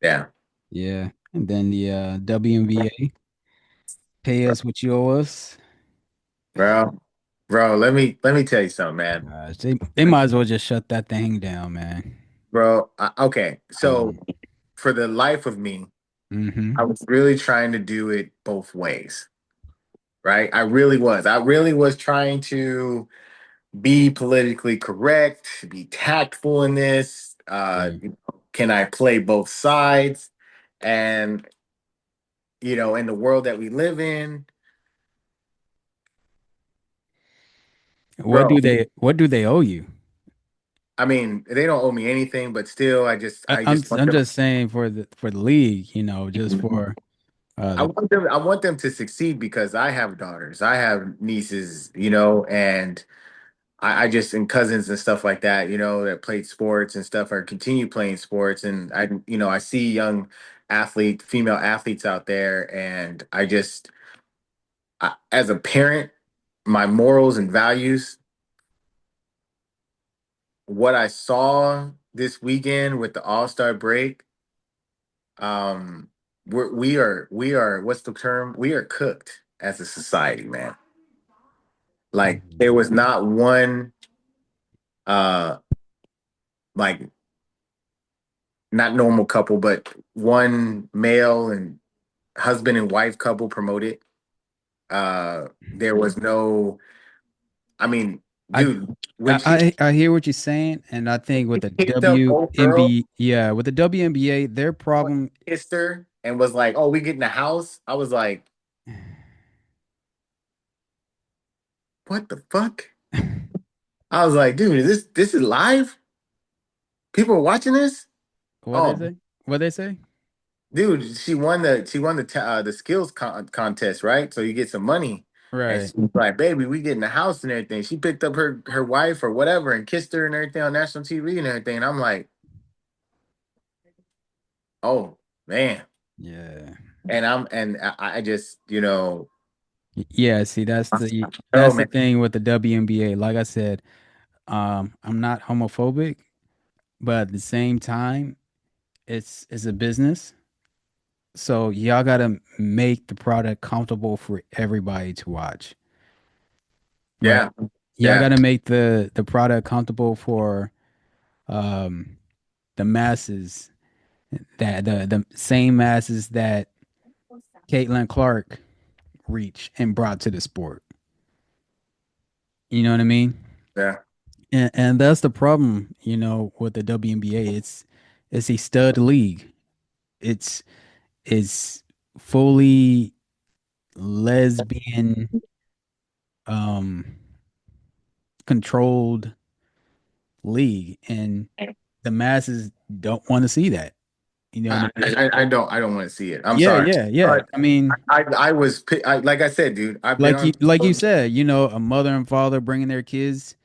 Yeah, Yeah. And then the WNBA, pay us what you owe us. bro, bro. Let me tell you something, man. Gosh, they might as well just shut that thing down, man. Bro, okay. So Um, for the life of me, hmm I was really trying to do it both ways, right? I really was. I really was trying to be politically correct, be tactful in this. Yeah. Can I play both sides? And in the world that we live in, bro. What do they owe you? I mean, they don't owe me anything, but still, I I'm just want I'm them. just saying for the league, just for I the want them. I want them to succeed because I have daughters, I have nieces, and I just and cousins and stuff like that, that played sports and stuff or continue playing sports, and I see young female athletes out there, and as a parent, my morals and values, what I saw this weekend with the All Star break. Um, we are what's the term? We are cooked as a society, man. Like there was not one uh like not normal couple, but one male and husband and wife couple promoted. There was no, I mean, I dude, when she I hear what you're saying, and I think with the picked up old girl, WNBA, yeah, with the WNBA, their problem. kissed her, and was like, "Oh, we get in the house." I was like, "What the fuck?" I was like, "Dude, this is live? People are watching this?" What they Oh, say? What they say? dude, she won the skills contest, right? So you get some money. And Right. she's like, "Baby, we get in the house and everything." She picked up her wife or whatever and kissed her and everything on national TV and everything. And I'm like, "Oh man." Yeah. And I just, Yeah, see, oh that's the man, thing with the WNBA. Like I said, I'm not homophobic, but at the same time, it's a business. So y'all gotta make the product comfortable for everybody to watch, right? yeah, Y'all yeah. gotta make the product comfortable for um the masses, that the same masses that Caitlin Clark reached and brought to the sport. You know what I mean? Yeah. And that's the problem, with the WNBA. It's a stud league. It's it's fully lesbian um controlled league, and the masses don't want to see that. You know what I, I mean? I don't want to see it. I'm Yeah, sorry. yeah, yeah. But I mean, like I said, dude, I've been like on. you said, a mother and father bringing their kids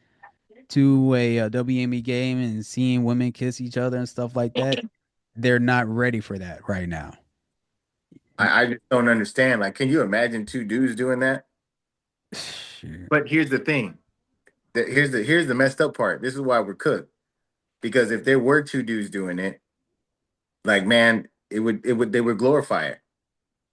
to a WNBA game and seeing women kiss each other and stuff like that. They're not ready for that right now. I just don't understand. Like, can you imagine two dudes doing that? Shoot. But here's the thing. Here's the messed up part. This is why we're cooked. Because if there were two dudes doing it, like man, it would they would glorify it.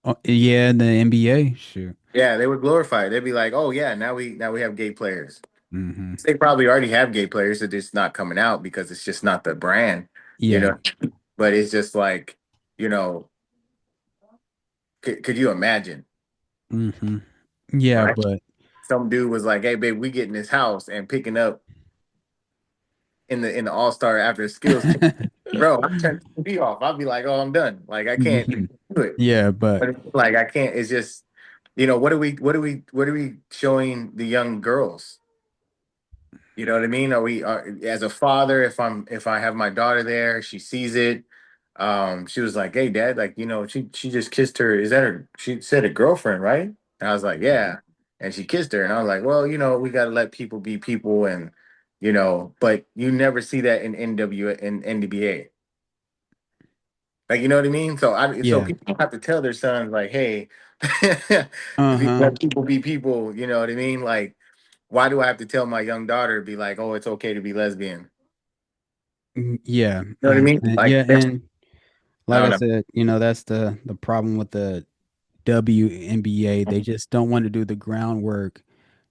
Oh, yeah, in the NBA, sure. Yeah, they would glorify it. They'd be like, oh yeah, now we have gay players. Hmm. They probably already have gay players, they're just not coming out because it's just not the brand, you Yeah. know. But it's just like, you know, could you imagine? Hmm. Yeah, Right? but Some dude was like, "Hey, babe, we get in this house and picking up in the All Star after skills." Bro, I turn the TV off. I'll be like, "Oh, I'm done. Like, I can't Mhm. do it." Yeah, but But it's like, I can't. It's just, what are we showing the young girls? You know what I mean? As a father, if I have my daughter there, she sees it. She was like, "Hey, Dad, like, she just kissed her. Is that her? She said a girlfriend, right?" And I was like, "Yeah." And she kissed her, and I was like, "Well, we got to let people be people, and but you never see that in NWA. Like, you know what I mean? So yeah. people have to tell their sons like, "Hey, Uh-huh. let people be people." You know what I mean? Like, why do I have to tell my young daughter be like, "Oh, it's okay to be lesbian"? Yeah. You know what I mean? Yeah, Like, and I like don't I know. said, that's the problem with the WNBA. They just don't want to do the groundwork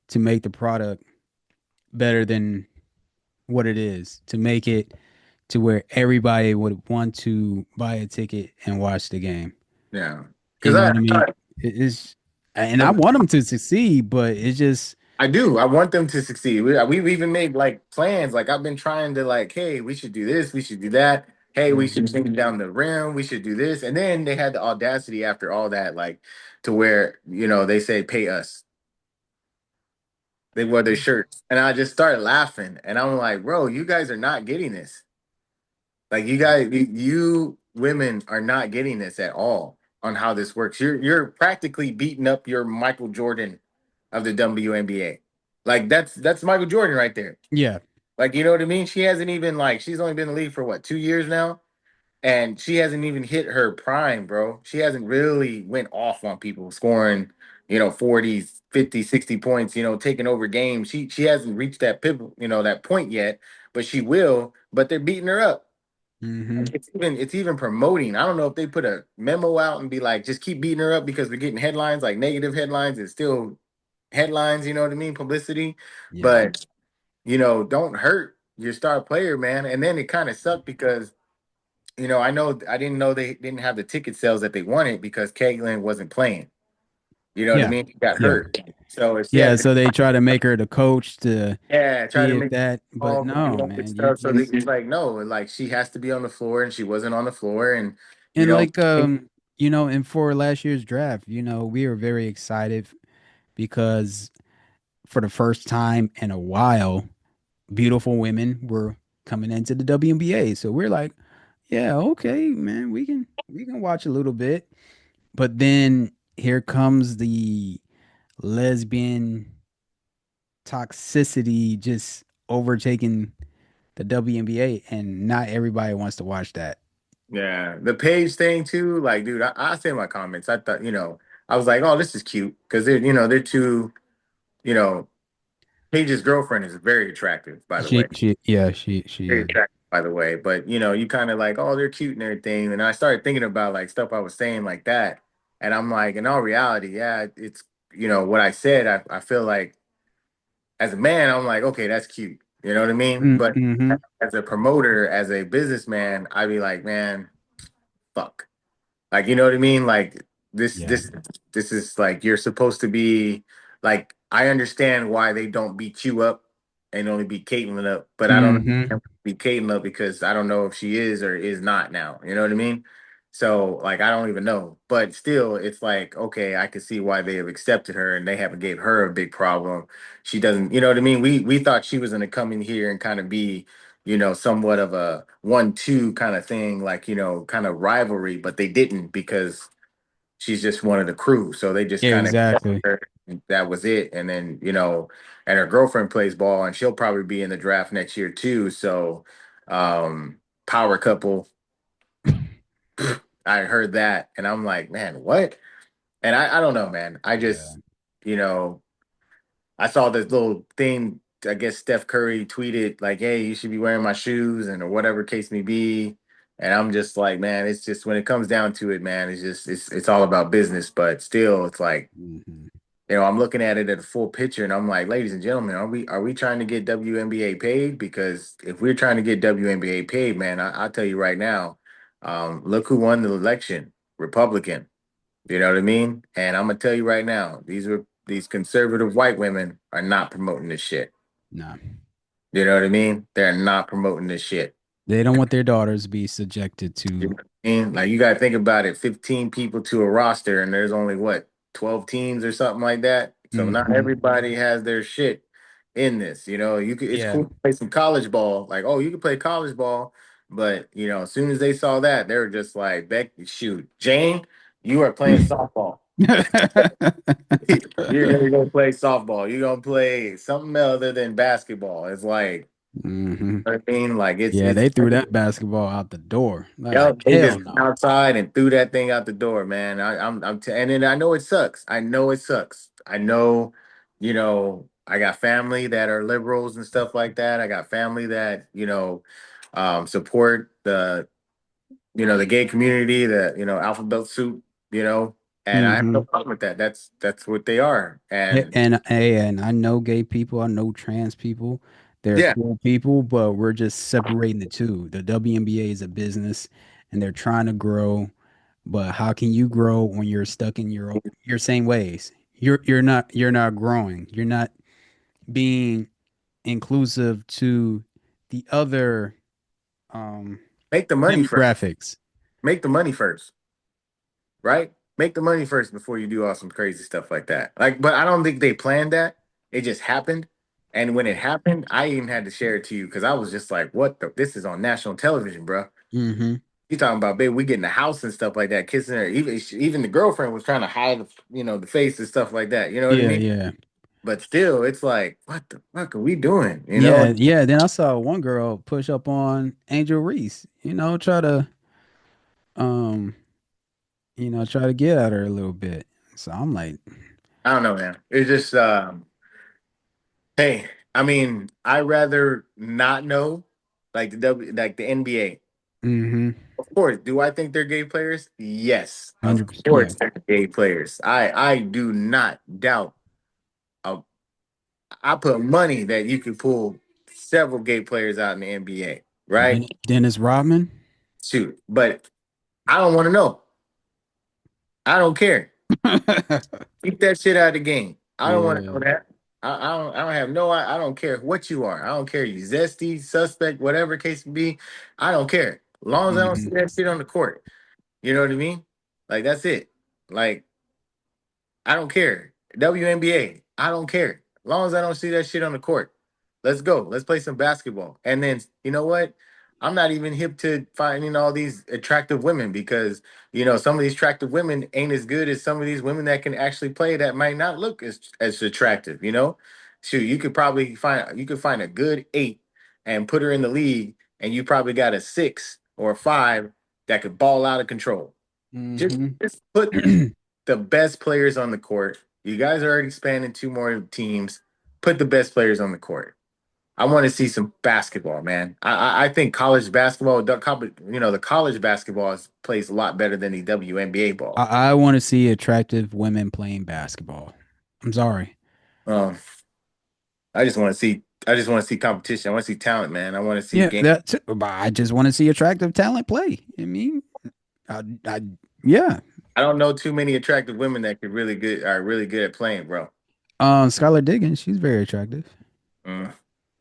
to make the product better than what it is, to make it to where everybody would want to buy a ticket and watch the game. Yeah, You because know what I mean? It's and I want them to succeed, but it's just I do. I want them to succeed. We've even made like plans. Like I've been trying to like, hey, we should do this, we should do that. Hey, we should Mhm. take it down the rim. We should do this. And then they had the audacity after all that, like to where they say pay us. They wear their shirts, and I just started laughing. And I'm like, bro, you guys are not getting this. Like you women are not getting this at all on how this works. You're practically beating up your Michael Jordan of the WNBA. Like that's Michael Jordan right there. Yeah. Like you know what I mean? She hasn't even like she's only been in the league for what 2 years now, and she hasn't even hit her prime, bro. She hasn't really went off on people scoring, 40s, 50, 60 points, taking over games. She hasn't reached that pivot, that point yet, but she will. But they're beating her up. Hmm. It's even promoting. I don't know if they put a memo out and be like, just keep beating her up because we're getting headlines, like negative headlines. It's still headlines, you know what I mean? Publicity. Yeah. But, don't hurt your star player, man. And then it kind of sucked because, I didn't know they didn't have the ticket sales that they wanted because Caitlyn wasn't playing. You know what I Yeah. mean? She got Yeah. hurt. So Yeah. instead, So they try to make her the coach to yeah, try be to at make that, but all no, all good man. You stuff. So they just just like, no, like she has to be on the floor and she wasn't on the floor. And, you and know, like and for last year's draft, we were very excited because for the first time in a while, beautiful women were coming into the WNBA. So we're like, yeah, okay, man, we can watch a little bit. But then here comes the lesbian toxicity just overtaking the WNBA, and not everybody wants to watch that. yeah, the page thing too. Like, dude, I say in my comments, I thought, I was like, oh, this is cute because they're two, you know, Paige's girlfriend is very attractive, by the way. Yeah, she Very is. attractive, by the way. But you kind of like, oh, they're cute and everything. And I started thinking about like stuff I was saying like that. And I'm like, in all reality, yeah, it's what I said, I feel like as a man, I'm like, okay, that's cute. You know what I mean? But Mm-hmm. as a promoter, as a businessman, I'd be like, man, fuck. Like, you know what I mean? Like this, Yeah. this, this is like you're supposed to be like. I understand why they don't beat you up and only beat Caitlyn up, but I don't Mm-hmm. beat Caitlyn up because I don't know if she is or is not now. You know what I mean? So like I don't even know, but still, it's like okay, I can see why they have accepted her and they haven't gave her a big problem. She doesn't, you know what I mean? We thought she was going to come in here and kind of be somewhat of a 1-2 kind of thing, like, kind of rivalry, but they didn't because she's just one of the crew. So they just Yeah, kind of exactly. that was it. And then, and her girlfriend plays ball and she'll probably be in the draft next year too. So power couple, I heard that and I'm like, man, what? And I don't know, man. I Yeah. just, you know, I saw this little thing. I guess Steph Curry tweeted like, "Hey, you should be wearing my shoes," and or whatever case may be. And I'm just like, man, it's just when it comes down to it, man, it's just it's all about business. But still, it's like Hmm. I'm looking at it at a full picture, and I'm like, ladies and gentlemen, are we trying to get WNBA paid? Because if we're trying to get WNBA paid, man, I'll tell you right now, look who won the election, Republican. You know what I mean? And I'm gonna tell you right now, these conservative white women are not promoting this shit. No. You know what I mean? They're not promoting this shit. They don't want their daughters to be subjected You to. know what I mean? Like you gotta think about it, 15 people to a roster, and there's only what, 12 teams or something like that. So not Hmm. everybody has their shit in this. It's Yeah. cool to play some college ball. Like, oh, you can play college ball, but as soon as they saw that, they were just like, Beck, shoot, Jane, you are playing softball. You're gonna go play softball. You're gonna play something other than basketball. It's like, Hmm. I mean, like Yeah, it's they threw that basketball out the door. Like, yep, they hell just went no. outside and threw that thing out the door, man. And then I know it sucks. I know it sucks. I know, I got family that are liberals and stuff like that. I got family that, support the gay community, the alphabet soup, and I have no Hmm. problem with that. That's what they are, and And I know gay people, I know trans people. They're yeah, cool people, but we're just separating the two. The WNBA is a business and they're trying to grow, but how can you grow when you're stuck in your same ways? You're not growing. You're not being inclusive to the other um make the money first. demographics. Make the money first, right? Make the money first before you do all some crazy stuff like that. Like, but I don't think they planned that. It just happened. And when it happened, I even had to share it to you because I was just like, what the this is on national television, bro. Hmm. You talking about, babe, we get in the house and stuff like that, kissing her. Even the girlfriend was trying to hide the face and stuff like that. You know what I Yeah, mean? yeah. But still, it's like, what the fuck are we doing? Yeah, yeah. Then I saw one girl push up on Angel Reese, try to um, try to get at her a little bit. So I'm like, I don't know, man. It's just hey, I mean, I rather not know like the NBA. mm-hmm, Of course, do I think they're gay players? Yes, of 100%. Yeah. course they're gay players. I do not doubt. Uh, I put money that you could pull several gay players out in the NBA, right? Dennis Rodman. Shoot, but I don't want to know. I don't care. Keep that shit out of the game. I don't want to Yeah. know that. I don't have no. I don't care what you are. I don't care you zesty, suspect, whatever case may be. I don't care. As long as I don't see Hmm. that shit on the court. You know what I mean? Like that's it. Like I don't care. WNBA, I don't care. As long as I don't see that shit on the court. Let's go. Let's play some basketball. And then you know what? I'm not even hip to finding all these attractive women because some of these attractive women ain't as good as some of these women that can actually play that might not look as attractive. Shoot, you could find a good 8 and put her in the league, and you probably got a 6 or a 5 that could ball out of control. Just, Hmm. just put the best players on the court. You guys are already spanning 2 more teams. Put the best players on the court. I want to see some basketball, man. I think college basketball, the college basketball plays a lot better than the WNBA ball. I want to see attractive women playing basketball. I'm sorry. Um, I just want to see competition. I want to see talent, man. I want to see Yeah, game. but I just want to see attractive talent play. I yeah. I don't know too many attractive women that are really good at playing, bro. Skylar Diggins, she's very attractive. Mm.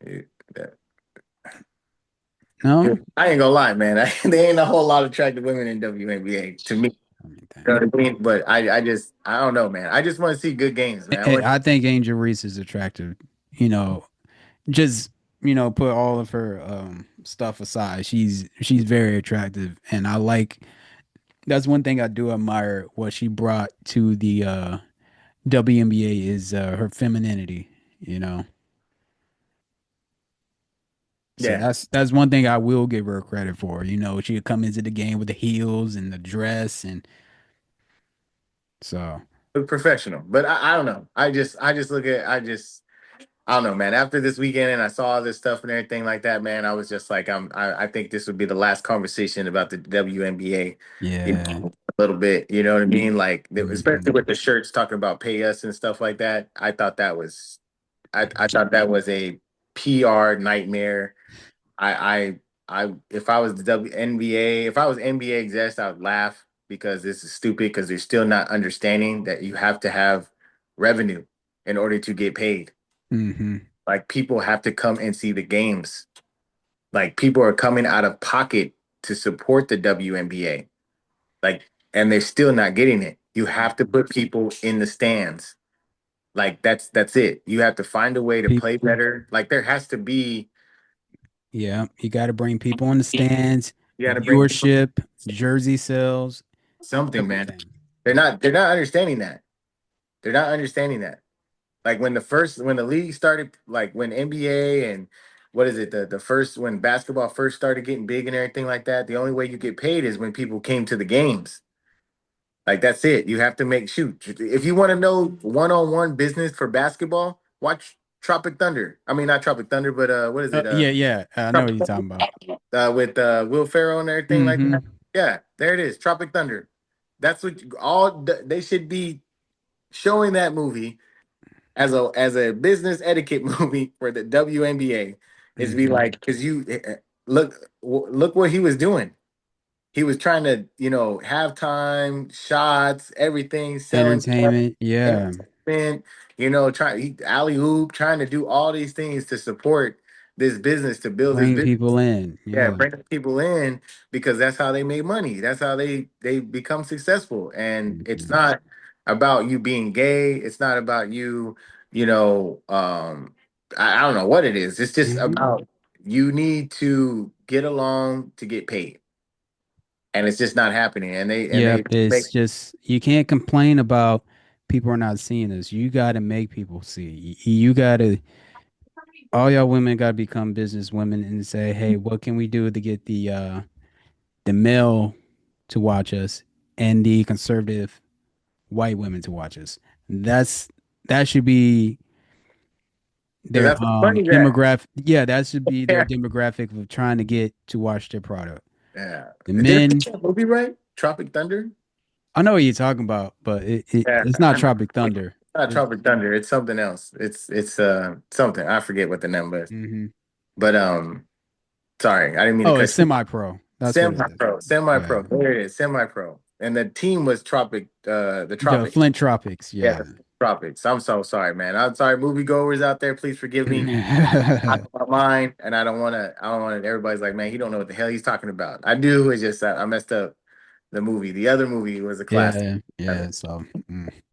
Yeah, that- No, I ain't gonna lie, man. There ain't a whole lot of attractive women in WNBA to me. I mean, You dang. know what I mean? But I don't know, man. I just want to see good games, man. I think Angel Reese is attractive. You know, just put all of her stuff aside. She's very attractive, and I like. That's one thing I do admire what she brought to the WNBA is her femininity. You know, so Yeah, that's one thing I will give her credit for. She would come into the game with the heels and the dress, and so look professional. But I don't know. I don't know, man. After this weekend and I saw all this stuff and everything like that, man, I was just like, I think this would be the last conversation about the WNBA, yeah. a little bit. You know what I mean? Like, especially Hmm. with the shirts talking about pay us and stuff like that. I thought that was a PR nightmare. If I was the WNBA, if I was NBA execs, I would laugh because this is stupid because they're still not understanding that you have to have revenue in order to get paid. Hmm. Like people have to come and see the games. Like people are coming out of pocket to support the WNBA. Like, and they're still not getting it. You have to put people in the stands. Like that's it. You have to find a way to People, play better. Like there has to be yeah, you got to bring people in the stands, you got to bring people viewership, jersey sales, something, man. everything. They're not understanding that. They're not understanding that. Like when the league started, like when NBA and what is it, the first when basketball first started getting big and everything like that, the only way you get paid is when people came to the games. Like that's it. You have to make shoot. If you want to know one-on-one business for basketball, watch Tropic Thunder. I mean not Tropic Thunder, but what is it? Yeah, yeah, I know what Tropic you're talking about. Thunder with Will Ferrell and everything like Hmm. that. Yeah, there it is. Tropic Thunder. That's what they should be showing that movie as a business etiquette movie for the WNBA. Is be Hmm. like because look what he was doing. He was trying to halftime shots, everything, selling Entertainment, yeah. entertainment, trying alley oop, trying to do all these things to support this business, to build this Bring business. people in. Yeah, Yeah. bring people in because that's how they make money. That's how they become successful. And it's Hmm. not about you being gay. It's not about you, you know, um, I don't know what it is. It's just Hmm. about you need to get along to get paid. And it's just not happening. And they Yep. make It's just you can't complain about people are not seeing us. You got to make people see. You got to all y'all women got to become business women and say, "Hey, what can we do to get the male to watch us and the conservative white women to watch us?" That's that should be because their that's what money's at. demographic. Yeah, that should be their Yeah. demographic of trying to get to watch their product. Yeah. The Did I men, make that movie right? Tropic Thunder? I know what you're talking about, but Yeah. it's not Tropic Thunder. Not It's Tropic Thunder. It's something else. It's something. I forget what the number is. hmm But sorry, I didn't mean to Oh, it's cut you. semi-pro. That's what it is. Semi-pro, semi-pro. Yeah, There it is, semi-pro. And the team was the the Tropics. Flint Tropics. Yeah, Yeah. the Tropics. I'm so sorry, man. I'm sorry, moviegoers out there. Please forgive me. Out of my mind, and I don't want to. Everybody's like, man, he don't know what the hell he's talking about. I do. It's just that I messed up the movie. The other movie was a classic. Yeah, yeah. So. Mm.